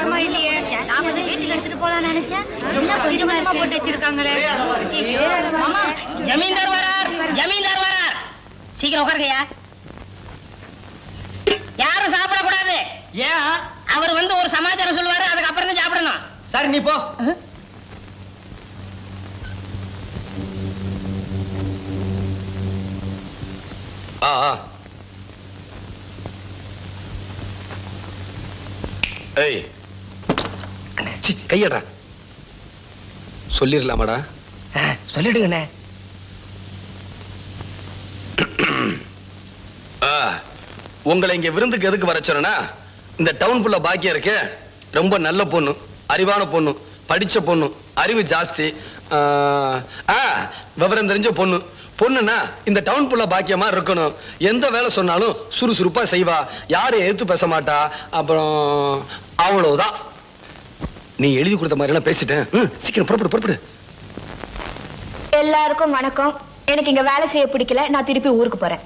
வியாபாரமா இல்லையே. நாம வீட்டுக்கு எடுத்துட்டு போலாம் நினைச்சேன். எல்லாம் கொஞ்சம் கொஞ்சமா போட்டு வச்சிருக்காங்களே. மாமா ஜமீன்தார் வரார், ஜமீன்தார் வரார். சீக்கிரம் உட்காருங்கய்யா. யாரும் சாப்பிடக்கூடாது. ஏன்? அவர் வந்து ஒரு சமாச்சாரம் சொல்லுவாரு, அதுக்கு அப்புறம் தான் சாப்பிடணும். சரி நீ போ. ஏய் கையடா. சொல்லிடலாமாடா? சொல்லிடுங்கண்ணே. உங்களை இங்க விருந்துக்கு எதுக்கு வர சொன்னா, இந்த டவுன் புள்ள பாக்கியம் இருக்கு, ரொம்ப நல்ல பொண்ணு, அறிவான பொண்ணு, படிச்ச பொண்ணு, அறிவு ஜாஸ்தி, விவரம் தெரிஞ்ச பொண்ணு. பொண்ணுன்னா இந்த டவுன் புள்ள பாக்கியமா இருக்கணும். எந்த வேலை சொன்னாலும் சுறுசுறுப்பா செய்வா, யாரும் எதிர்த்து பேச மாட்டா. அப்புறம் அவ்வளவுதான். நீ எழுதி கொடுத்த மாதிரி எல்லாம் பேசிட்டேன். சீக்கிரம் புறப்படு புறப்படு. எல்லாருக்கும் வணக்கம். எனக்கு இங்க வேலை செய்ய பிடிக்கல, நான் திருப்பி ஊருக்கு போறேன்.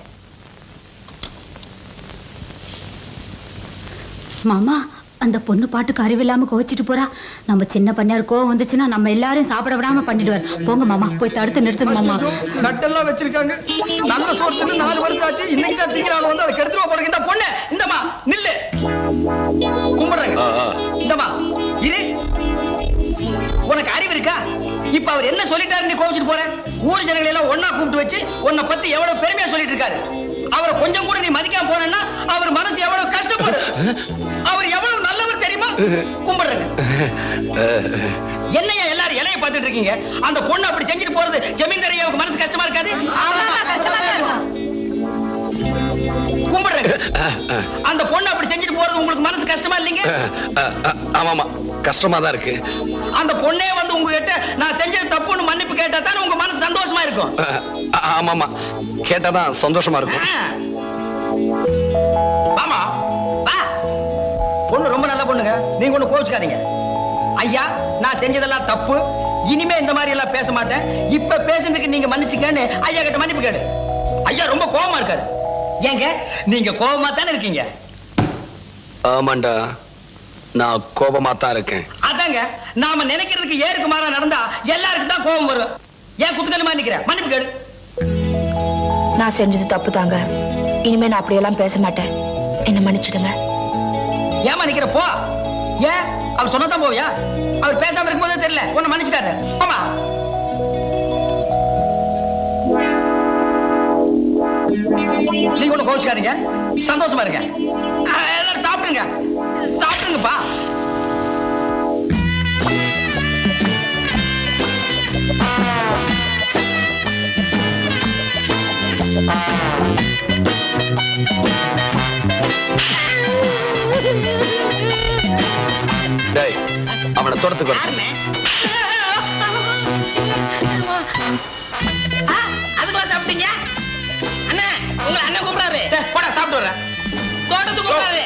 மாமா, அந்த பொண்ணு பாட்டுக்கு அறிவில்லாம கோச்சிட்டு போறா. நம்ம சின்ன பண்ணையார் கோவம் வந்துச்சுன்னா நம்ம எல்லாரும் சாப்பிட விடாம பண்ணிடுவார். போங்க மாமா, போய் தடுத்து நிறுத்துங்க மாமா. நட்டெல்லாம் வச்சிருக்காங்க. நல்ல சோறு 4 வருஷம் ஆச்சு. இன்னைக்கு தான் திங்கிறாள் வந்து அதை கெடுத்துருவா போறீங்க. இந்த பொண்ணு இந்தமா நில்லு, கும்பிடுறாங்க. இந்தமா இரு. உனக்கு அறிவு இருக்கா? இப்ப அவர் என்ன சொல்லிட்டாரு நீ கோவிச்சுட்டு போற? ஊர் ஜனங்களை எல்லாம் ஒன்னா கூப்பிட்டு வச்சு உன்னை பத்தி எவ்வளவு பெருமையா சொல்லிட்டு இருக்காரு. அவரை கொஞ்சம் கூட நீ மதிக்காம போனா அவர் மனசு எவ்வளவு கஷ்டப்படும். அவர் எவ்வளவு நல்லவர் தெரியுமா? கும்பிடுறேன். என்னையா எல்லாரும் இலைய பார்த்துட்டு இருக்கீங்க? அந்த பொண்ணு அப்படி செஞ்சுட்டு போறது ஜமீன்தார் ஐயாவுக்கு மனசு கஷ்டமா இருக்காது? கும்பிடுறேன். அந்த பொண்ணு அப்படி செஞ்சுட்டு போறது உங்களுக்கு மனசு கஷ்டமா இல்லைங்க? ஆமாமா, கஷ்டமா தான் இருக்கு. அந்த பொண்ணே வந்து உங்ககிட்ட நான் செஞ்சது தப்புன்னு மன்னிப்பு கேட்டா தானே உங்க மனசு சந்தோஷமா இருக்கும். ஆமாமா, கேட்டாதான் சந்தோஷமா இருக்கும். ஆமா வா. பொண்ணு ரொம்ப நல்ல பொண்ணுங்க, நீங்க ஒண்ணு கோவிச்சுக்காதீங்க. ஐயா, நான் செஞ்சதெல்லாம் தப்பு, இனிமே இந்த மாதிரி எல்லாம் பேச மாட்டேன். இப்ப பேசுறதுக்கு நீங்க மன்னிச்சுக்கன்னு ஐயா கிட்ட மன்னிப்பு கேடு. ஐயா ரொம்ப கோபமா இருக்காரு. ஏங்க நீங்க கோபமா தானே இருக்கீங்க? ஆமாண்டா, நான் கோபமா தான் இருக்கேன். அதாங்க, நாம நினைக்கிறதுக்கு ஏருக்கு மாறா நடந்தா எல்லாருக்கும் தான் கோபம் வரும். ஏன் குத்துக்கணுமா நிக்கிறேன்? மன்னிப்பு கேடு. நான் செஞ்சது தப்பு தாங்க. இனிமே நான் அப்படியெல்லாம் பேச மாட்டேன். என்ன மன்னிச்சிடுங்க. ஏமா நிக்கிற? போ. ஏன் அவர் சொன்னதான் போவியா? அவர் பேசாம இருக்கும்போதே தெரியல உன்னை மன்னிச்சுட்டாரு. ஆமா, நீங்க ஒண்ணு கோவிச்சுக்காதீங்க, சந்தோஷமா இருங்க. எல்லாரும் சாப்பிடுங்க, சாப்பிடுங்கப்பா. டேய், அவனை தோட்டத்துக்கு வர. அதுக்குள்ள சாப்பிட்டீங்க? அண்ணா, உங்களை அண்ணன் கூப்பிடாரு. போடா, சாப்பிட்டு வரேன். தோட்டத்துக்கு கூப்பிடாரு.